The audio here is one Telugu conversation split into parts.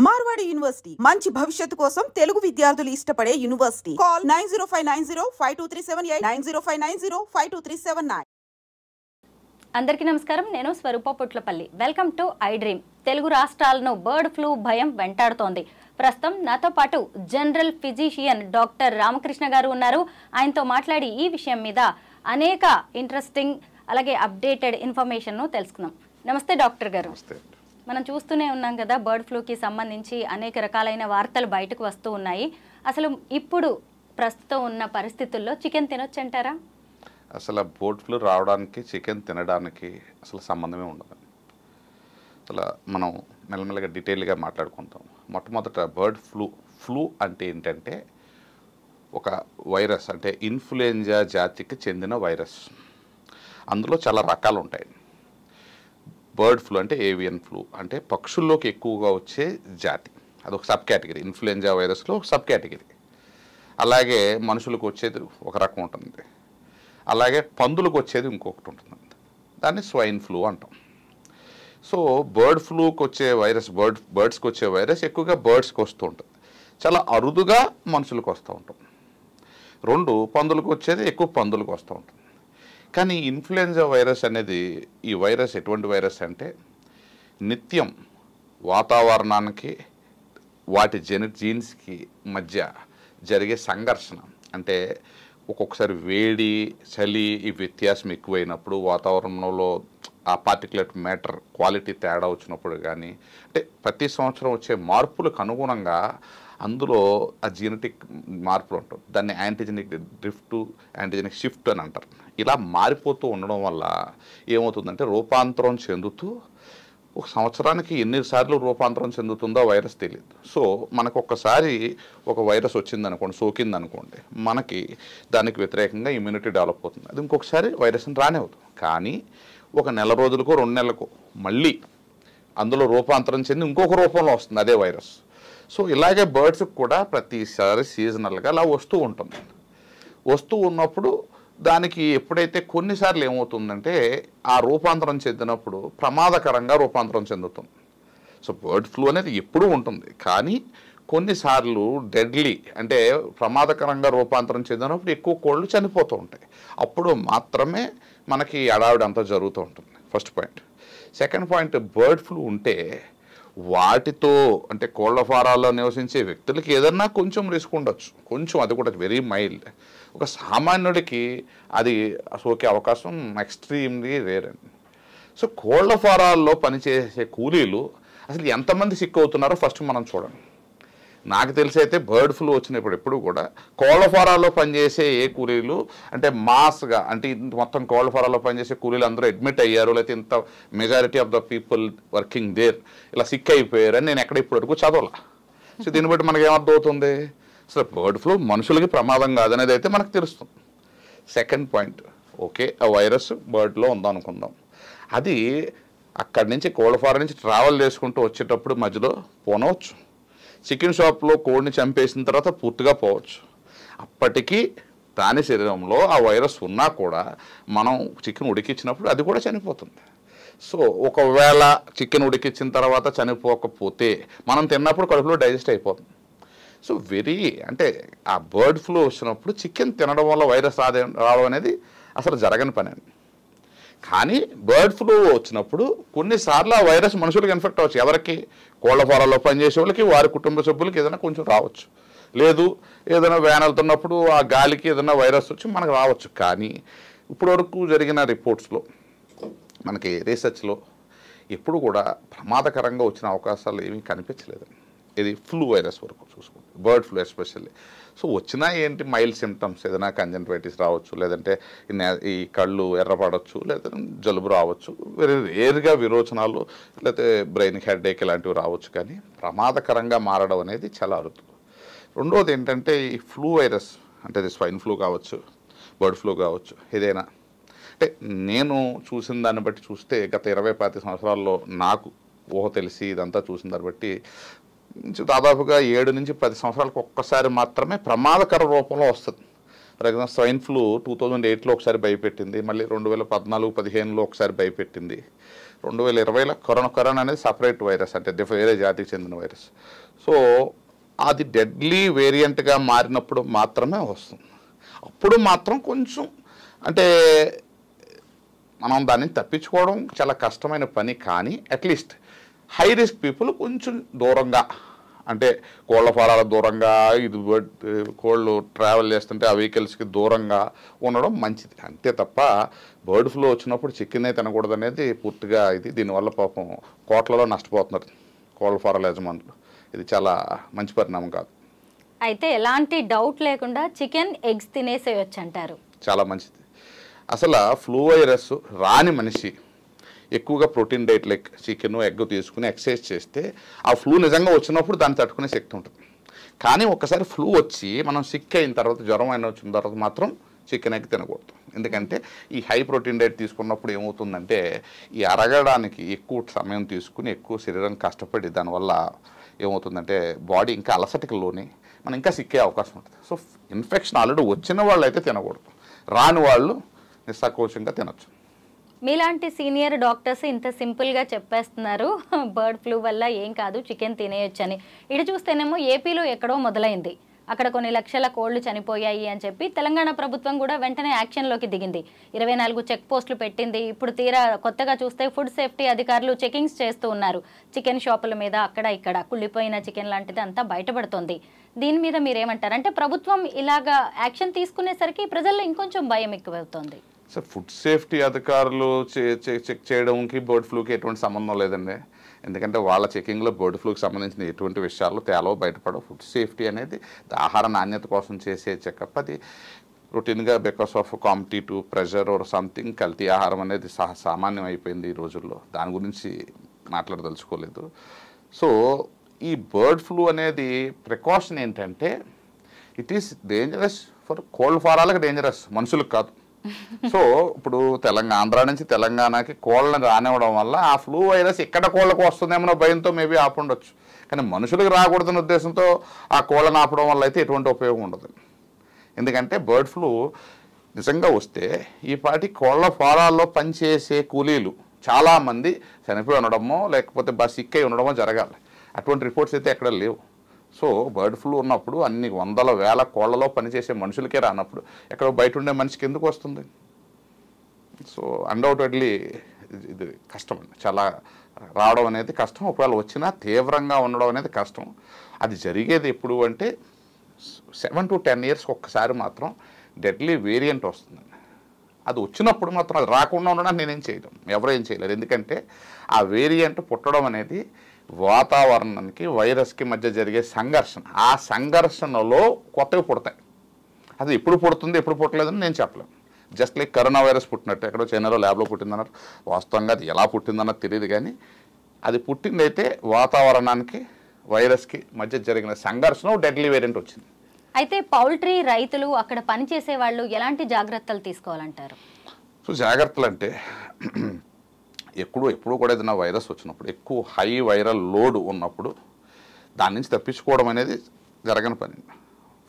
మార్వాడి యూనివర్సిటీ మంచి భవిష్యత్తు కోసం తెలుగు విద్యార్థులు ఇష్టపడే యూనివర్సిటీ. కాల్ 9059052378 9059052379. అందరికీ నమస్కారం. నేను Swarupa Putlapalli. Welcome to I dream. Telugu రాష్ట్రాలను బర్డ్ ఫ్లూ భయం వెంటాడుతోంది. ప్రస్తుతం నాతో పాటు జనరల్ ఫిజిషియన్ డాక్టర్ రామకృష్ణ గారు ఉన్నారు. ఆయనతో మాట్లాడి ఈ విషయం మీద అనేక ఇంట్రెస్టింగ్ అలాగే అప్డేటెడ్ ఇన్ఫర్మేషన్ను తెలుసుకుందాం. నమస్తే డాక్టర్ గారు. మనం చూస్తూనే ఉన్నాం కదా, బర్డ్ ఫ్లూకి సంబంధించి అనేక రకాలైన వార్తలు బయటకు వస్తూ ఉన్నాయి. అసలు ఇప్పుడు ప్రస్తుతం ఉన్న పరిస్థితుల్లో చికెన్ తినొచ్చు అంటారా? అసలు బర్డ్ ఫ్లూ రావడానికి చికెన్ తినడానికి అసలు సంబంధమే ఉండదు. అసలు మనం మెల్లమెల్లగా డీటెయిల్గా మాట్లాడుకుంటాం. మొట్టమొదట బర్డ్ ఫ్లూ అంటే ఏంటంటే ఒక వైరస్, అంటే ఇన్ఫ్లుయెంజా జాతికి చెందిన వైరస్. అందులో చాలా రకాలు ఉంటాయి. బర్డ్ ఫ్లూ అంటే ఏవియన్ ఫ్లూ, అంటే పక్షుల్లోకి ఎక్కువగా వచ్చే జాతి, అదొక సబ్ కేటగిరీ. ఇన్ఫ్లుయెంజా వైరస్లో ఒక సబ్ కేటగిరీ. అలాగే మనుషులకు వచ్చేది ఒక రకం ఉంటుంది, అలాగే పందులకు వచ్చేది ఇంకొకటి ఉంటుంది. దాన్ని స్వైన్ ఫ్లూ అంటాం. సో బర్డ్ ఫ్లూకి వచ్చే వైరస్, బర్డ్స్కి వచ్చే వైరస్ ఎక్కువగా బర్డ్స్కి వస్తూ ఉంటుంది, చాలా అరుదుగా మనుషులకు వస్తూ ఉంటుంది. రెండు, పందులకు వచ్చేది ఎక్కువ పందులకు వస్తూ ఉంటుంది. కానీ ఇన్ఫ్లుయెంజా వైరస్ అనేది, ఈ వైరస్ ఎటువంటి వైరస్ అంటే నిత్యం వాతావరణానికి వాటి జీన్స్కి మధ్య జరిగే సంఘర్షణ, అంటే ఒక్కొక్కసారి వేడి చలి ఈ వ్యత్యాసం ఎక్కువైనప్పుడు, వాతావరణంలో ఆ పార్టికులేట్ మ్యాటర్ క్వాలిటీ తేడా వచ్చినప్పుడు కానీ, అంటే ప్రతి సంవత్సరం వచ్చే మార్పులకు అనుగుణంగా అందులో ఆ జీనెటిక్ మార్పులు ఉంటుంది. దాన్ని యాంటీజెనిక్ డ్రిఫ్ట్, యాంటీజెనిక్ షిఫ్ట్ అని అంటారు. ఇలా మారిపోతూ ఉండడం వల్ల ఏమవుతుందంటే రూపాంతరం చెందుతూ ఒక సంవత్సరానికి ఎన్నిసార్లు రూపాంతరం చెందుతుందో వైరస్ తెలియదు. సో మనకు ఒక్కసారి ఒక వైరస్ వచ్చిందనుకోండి, సోకిందనుకోండి, మనకి దానికి వ్యతిరేకంగా ఇమ్యూనిటీ డెవలప్ అవుతుంది. అది ఇంకొకసారి వైరస్ని రానివ్వదు. కానీ ఒక నెల రోజులకో 2 నెలలకో మళ్ళీ అందులో రూపాంతరం చెంది ఇంకొక రూపంలో వస్తుంది అదే వైరస్. సో ఇలాగే బర్డ్స్కి కూడా ప్రతిసారి సీజనల్గా అలా వస్తూ ఉంటుంది. వస్తూ ఉన్నప్పుడు దానికి ఎప్పుడైతే కొన్నిసార్లు ఏమవుతుందంటే ఆ రూపాంతరం చెందినప్పుడు ప్రమాదకరంగా రూపాంతరం చెందుతుంది. సో బర్డ్ ఫ్లూ అనేది ఎప్పుడూ ఉంటుంది, కానీ కొన్నిసార్లు డెడ్లీ, అంటే ప్రమాదకరంగా రూపాంతరం చెందినప్పుడు ఎక్కువ కోళ్ళు చనిపోతూ ఉంటాయి. అప్పుడు మాత్రమే మనకి అడావిడంతా జరుగుతూ ఉంటుంది. First point. Second point, bird flu ఉంటే వాటితో, అంటే కోళ్ల ఫారాల్లో నివసించే వ్యక్తులకి ఏదన్నా కొంచెం రిస్క్ ఉండొచ్చు, కొంచెం, అది కూడా వెరీ మైల్డ్. ఒక సామాన్యుడికి అది సోకే అవకాశం ఎక్స్ట్రీమ్లీ రేర్ అండి. సో కోళ్ల ఫారాల్లో పనిచేసే కూలీలు అసలు ఎంతమంది సిక్ అవుతున్నారో ఫస్ట్ మనం చూడండి. నాకు తెలిసి అయితే బర్డ్ ఫ్లూ వచ్చినప్పుడు ఎప్పుడు కూడా కోళ్ల ఫారాల్లో పనిచేసే ఏ కూలీలు, అంటే మాస్గా, అంటే మొత్తం కోళ్ల ఫారాల్లో పనిచేసే కూలీలు అందరూ అడ్మిట్ అయ్యారు, లేకపోతే ఇంత majority of the people working there ఇలా సిక్ అయిపోయారు అని నేను ఎక్కడ ఇప్పటివరకు చదవాల. సో దీన్ని బట్టి మనకి ఏమర్థం అవుతుంది, అసలు బర్డ్ ఫ్లూ మనుషులకి ప్రమాదం కాదనేది అయితే మనకు తెలుస్తుంది. సెకండ్ పాయింట్, ఓకే ఆ వైరస్ బర్డ్లో ఉందనుకుందాం, అది అక్కడి నుంచి కోళ్ల ఫారం నుంచి ట్రావెల్ చేసుకుంటూ వచ్చేటప్పుడు మధ్యలో పోనవచ్చు. చికెన్ షాప్లో కోడిని చంపేసిన తర్వాత పూర్తిగా పోవచ్చు. అప్పటికీ దాని శరీరంలో ఆ వైరస్ ఉన్నా కూడా మనం చికెన్ ఉడికించినప్పుడు అది కూడా చనిపోతుంది. సో ఒకవేళ చికెన్ ఉడికించిన తర్వాత చనిపోకపోతే మనం తిన్నప్పుడు కడుపులో డైజెస్ట్ అయిపోతుంది. సో అంటే ఆ బర్డ్ ఫ్లూ వచ్చినప్పుడు చికెన్ తినడం వల్ల వైరస్ రావడం అనేది అసలు జరగని పని అండి. కానీ బర్డ్ ఫ్లూ వచ్చినప్పుడు కొన్నిసార్లు ఆ వైరస్ మనుషులకు ఇన్ఫెక్ట్ అవ్వచ్చు. ఎవరికి? కోళ్ల ఫారాల్లో పనిచేసే వాళ్ళకి, వారి కుటుంబ సభ్యులకి ఏదైనా కొంచెం రావచ్చు. లేదు ఏదైనా వ్యాన్ వెళ్తున్నప్పుడు ఆ గాలికి ఏదైనా వైరస్ వచ్చి మనకు రావచ్చు. కానీ ఇప్పటివరకు జరిగిన రిపోర్ట్స్లో, మనకి రీసెర్చ్లో ఎప్పుడు కూడా ప్రమాదకరంగా వచ్చిన అవకాశాలు ఏమీ కనిపించలేదు. ఇది ఫ్లూ వైరస్ వరకు చూసుకుంటే, బర్డ్ ఫ్లూ ఎస్పెషల్లీ. సో వచ్చినా ఏంటి, మైల్డ్ సిమ్టమ్స్, ఏదైనా కంజంక్టివిటిస్ రావచ్చు, లేదంటే ఈ కళ్ళు ఎర్రపడవచ్చు, లేదా జలుబు రావచ్చు, వెరీ రేర్గా విరోచనాలు, లేకపోతే బ్రెయిన్ హెడేక్ ఇలాంటివి రావచ్చు. కానీ ప్రమాదకరంగా మారడం అనేది చాలా అరుదు. రెండవది ఏంటంటే ఈ ఫ్లూ వైరస్, అంటే ఇది స్వైన్ ఫ్లూ కావచ్చు, బర్డ్ ఫ్లూ కావచ్చు, ఏదైనా, అంటే నేను చూసిన దాన్ని బట్టి చూస్తే గత 20-25 సంవత్సరాల్లో నాకు ఊహ తెలిసి ఇదంతా చూసిన దాన్ని బట్టి దాదాపుగా 7 నుంచి 10 సంవత్సరాలకు ఒక్కసారి మాత్రమే ప్రమాదకర రూపంలో వస్తుంది. ఫర్ ఎగ్జాంపుల్ స్వైన్ ఫ్లూ 2008లో ఒకసారి భయపెట్టింది, మళ్ళీ 2014-15లో ఒకసారి భయపెట్టింది. 2020లో కరోనా అనేది సపరేట్ వైరస్, అంటే వేరే జాతికి చెందిన వైరస్. సో అది డెడ్లీ వేరియంట్గా మారినప్పుడు మాత్రమే వస్తుంది. అప్పుడు మాత్రం కొంచెం అంటే మనం దాన్ని తప్పించుకోవడం చాలా కష్టమైన పని. కానీ అట్లీస్ట్ హై రిస్క్ పీపుల్ కొంచెం దూరంగా, అంటే కోళ్ళ ఫారాల దూరంగా, ఇది కోళ్ళు ట్రావెల్ చేస్తుంటే ఆ వెహికల్స్కి దూరంగా ఉండడం మంచిది. అంతే తప్ప బర్డ్ ఫ్లూ వచ్చినప్పుడు చికెనే తినకూడదు అనేది పూర్తిగా ఇది. దీనివల్ల పాపం కోట్లలో నష్టపోతున్నారు కోళ్ళ ఫారాల యజమానులు. ఇది చాలా మంచి పరిణామం కాదు. అయితే ఎలాంటి డౌట్ లేకుండా చికెన్, ఎగ్స్ తినేసేయచ్చు అంటారు. చాలా మంచిది. అసలు ఫ్లూ వైరస్ రాని మనిషి ఎక్కువగా protein diet like chicken, egg తీసుకుని ఎక్సర్సైజ్ చేస్తే ఆ ఫ్లూ నిజంగా వచ్చినప్పుడు దాన్ని తట్టుకునే శక్తి ఉంటుంది. కానీ ఒకసారి ఫ్లూ వచ్చి మనం సిక్ అయిన తర్వాత, జ్వరం అయిన వచ్చిన తర్వాత మాత్రం చికెన్, ఎగ్ తినకూడదు. ఎందుకంటే ఈ హై ప్రోటీన్ డైట్ తీసుకున్నప్పుడు ఏమవుతుందంటే ఈ అరగడానికి ఎక్కువ సమయం తీసుకుని ఎక్కువ శరీరం కష్టపడి దానివల్ల ఏమవుతుందంటే బాడీ ఇంకా అలసటకి లోని మనం ఇంకా సిక్కే అవకాశం ఉంటుంది. సో ఇన్ఫెక్షన్ ఆల్రెడీ వచ్చిన వాళ్ళు అయితే తినకూడదు, రాని వాళ్ళు నిస్సంకోచంగా తినొచ్చు. మీలాంటి సీనియర్ డాక్టర్స్ ఇంత సింపుల్గా చెప్పేస్తున్నారు బర్డ్ ఫ్లూ వల్ల ఏం కాదు, చికెన్ తినేయొచ్చని. ఇటు చూస్తేనేమో ఏపీలో ఎక్కడో మొదలైంది, అక్కడ కొన్ని లక్షల కోళ్లు చనిపోయాయి అని చెప్పి తెలంగాణ ప్రభుత్వం కూడా వెంటనే యాక్షన్లోకి దిగింది. 24 చెక్ పోస్టులు పెట్టింది. ఇప్పుడు తీరా కొత్తగా చూస్తే ఫుడ్ సేఫ్టీ అధికారులు చెకింగ్స్ చేస్తూ ఉన్నారు. చికెన్ షాపుల మీద అక్కడ ఇక్కడ కుళ్ళిపోయిన చికెన్ లాంటిది అంతా బయటపడుతోంది. దీని మీద మీరేమంటారు? అంటే ప్రభుత్వం ఇలాగా యాక్షన్ తీసుకునేసరికి ప్రజల్లో ఇంకొంచెం భయం ఎక్కువవుతోంది. సో ఫుడ్ సేఫ్టీ అధికారులు చెక్ చేయడానికి బర్డ్ ఫ్లూకి ఎటువంటి సంబంధం లేదండి. ఎందుకంటే వాళ్ళ చెకింగ్లో బర్డ్ ఫ్లూకి సంబంధించిన ఎటువంటి విషయాలు తేలవ బయటపడవు. ఫుడ్ సేఫ్టీ అనేది ఆహార నాణ్యత కోసం చేసే చెకప్. అది రొటీన్గా because of competitive pressure or something కల్తీ ఆహారం అనేది సామాన్యం అయిపోయింది ఈ రోజుల్లో. దాని గురించి మాట్లాడదలుచుకోలేదు. సో ఈ బర్డ్ ఫ్లూ అనేది ప్రికాషన్ ఏంటంటే ఇట్ ఈస్ డేంజరస్ ఫర్ కోల్డ్ ఫారాలకు, డేంజరస్ మనుషులకు కాదు. సో ఇప్పుడు ఆంధ్ర నుంచి తెలంగాణకి కోళ్ళని రానివ్వడం వల్ల ఆ ఫ్లూ వైరస్ ఇక్కడ కోళ్ళకు వస్తుందేమో భయంతో మేబీ ఆపుండొచ్చు. కానీ మనుషులకు రాకూడదన్న ఉద్దేశంతో ఆ కోళ్ళని ఆపడం వల్ల అయితే ఎటువంటి ఉపయోగం ఉండదు. ఎందుకంటే బర్డ్ ఫ్లూ నిజంగా వస్తే ఈ పాటి కోళ్ళ ఫారాల్లో పనిచేసే కూలీలు చాలామంది చనిపోయి ఉండడమో లేకపోతే సిక్ అయి ఉండడమో జరగాలి. అటువంటి రిపోర్ట్స్ అయితే ఎక్కడ లేవు. సో బర్డ్ ఫ్లూ ఉన్నప్పుడు అన్ని వందల వేల కోళ్లలో పనిచేసే మనుషులకే రానప్పుడు ఎక్కడో బయట ఉండే మనిషికి ఎందుకు వస్తుంది? సో అన్డౌటెడ్లీ ఇది కష్టం అండి, చాలా రావడం అనేది కష్టం. ఒకవేళ వచ్చినా తీవ్రంగా ఉండడం అనేది కష్టం. అది జరిగేది ఎప్పుడు అంటే 7 to 10 years ఒక్కసారి మాత్రం డెడ్లీ వేరియంట్ వస్తుందండి. అది వచ్చినప్పుడు మాత్రం అది రాకుండా ఉండడానికి నేనేం చేయలేం, ఎవరేం చేయలేరు. ఎందుకంటే ఆ వేరియంట్ పుట్టడం అనేది వాతావరణానికి వైరస్కి మధ్య జరిగే సంఘర్షణ. ఆ సంఘర్షణలో కొత్తవి పుడతాయి. అది ఎప్పుడు పుడుతుంది ఎప్పుడు పుట్టలేదని నేను చెప్పలేను. జస్ట్ లైక్ కరోనా వైరస్ పుట్టినట్టు ఎక్కడో చైనాలో ల్యాబ్లో పుట్టిందన్నారు. వాస్తవంగా అది ఎలా పుట్టిందన్నది తెలియదు. కానీ అది పుట్టిందైతే వాతావరణానికి వైరస్కి మధ్య జరిగిన సంఘర్షణ డెడ్లీ వేరియంట్ వచ్చింది. అయితే పౌల్ట్రీ రైతులు అక్కడ పనిచేసే వాళ్ళు ఎలాంటి జాగ్రత్తలు తీసుకోవాలంటారు? సో జాగ్రత్తలు అంటే ఎప్పుడు కూడా ఏదైనా వైరస్ వచ్చినప్పుడు ఎక్కువ హై వైరల్ లోడ్ ఉన్నప్పుడు దాని నుంచి తప్పించుకోవడం అనేది జరగని పని.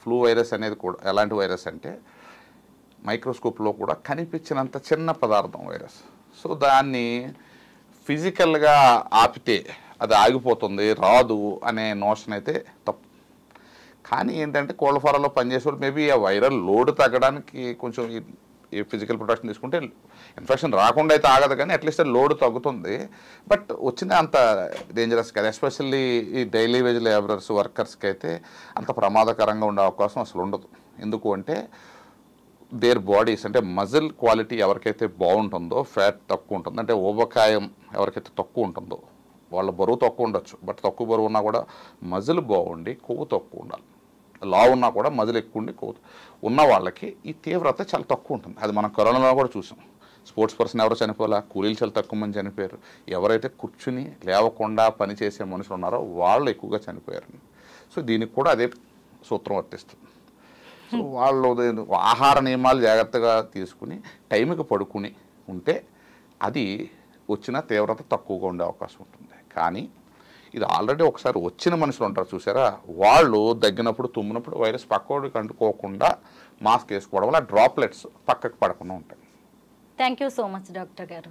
ఫ్లూ వైరస్ అనేది కూడా ఎలాంటి వైరస్ అంటే మైక్రోస్కోప్లో కూడా కనిపించినంత చిన్న పదార్థం వైరస్. సో దాన్ని ఫిజికల్గా ఆపితే అది ఆగిపోతుంది, రాదు అనే నోషన్ అయితే తప్పు. కానీ ఏంటంటే కోళ్ళ ఫారాల్లో పనిచేసేవాళ్ళు మేబీ ఆ వైరల్ లోడ్ తగ్గడానికి కొంచెం ఈ ఫిజికల్ ప్రొటెక్షన్ తీసుకుంటే ఇన్ఫెక్షన్ రాకుండా అయితే ఆగదు, కానీ అట్లీస్ట్ లోడ్ తగ్గుతుంది. బట్ వచ్చిన అంత డేంజరస్ కాదు. ఎస్పెషల్లీ ఈ డైలీ వేజ్ లేబరర్స్, వర్కర్స్కి అయితే అంత ప్రమాదకరంగా ఉండే అవకాశం అసలు ఉండదు. ఎందుకు అంటే దేర్ బాడీస్ అంటే మజిల్ క్వాలిటీ ఎవరికైతే బాగుంటుందో, ఫ్యాట్ తక్కువ ఉంటుంది, అంటే ఊబకాయం ఎవరికైతే తక్కువ ఉంటుందో వాళ్ళ బరువు తక్కువ ఉండొచ్చు. బట్ తక్కువ బరువు ఉన్నా కూడా మజిల్ బాగుండి కొవ్వు తక్కువ ఉండాలి. లా ఉన్నా కూడా మజిల్ ఎక్కువ ఉండి కొవ్వు ఉన్న వాళ్ళకి ఈ తీవ్రత చాలా తక్కువ ఉంటుంది. అది మనం కరోనాలో కూడా చూసాం. స్పోర్ట్స్ పర్సన్ ఎవరో చనిపోలే, కూలీలు చాలా తక్కువ మంది చనిపోయారు. ఎవరైతే కూర్చుని లేవకుండా పనిచేసే మనుషులు ఉన్నారో వాళ్ళు ఎక్కువగా చనిపోయారు. సో దీనికి కూడా అదే సూత్రం వర్తిస్తుంది. సో వాళ్ళు ఆహార నియమాలు జాగ్రత్తగా తీసుకుని టైంకి పడుకుని ఉంటే అది వచ్చిన తీవ్రత తక్కువగా ఉండే అవకాశం ఉంటుంది. కానీ ఇది ఆల్రెడీ ఒకసారి వచ్చిన మనుషులు ఉంటారు చూసారా, వాళ్ళు దగ్గినప్పుడు తుమ్మినప్పుడు వైరస్ పక్కోడికి అంటుకోకుండా మాస్క్ వేసుకోవడం వల్ల డ్రాప్లెట్స్ పక్కకు పడకుండా ఉంటాయి. Thank you so much doctor గారు.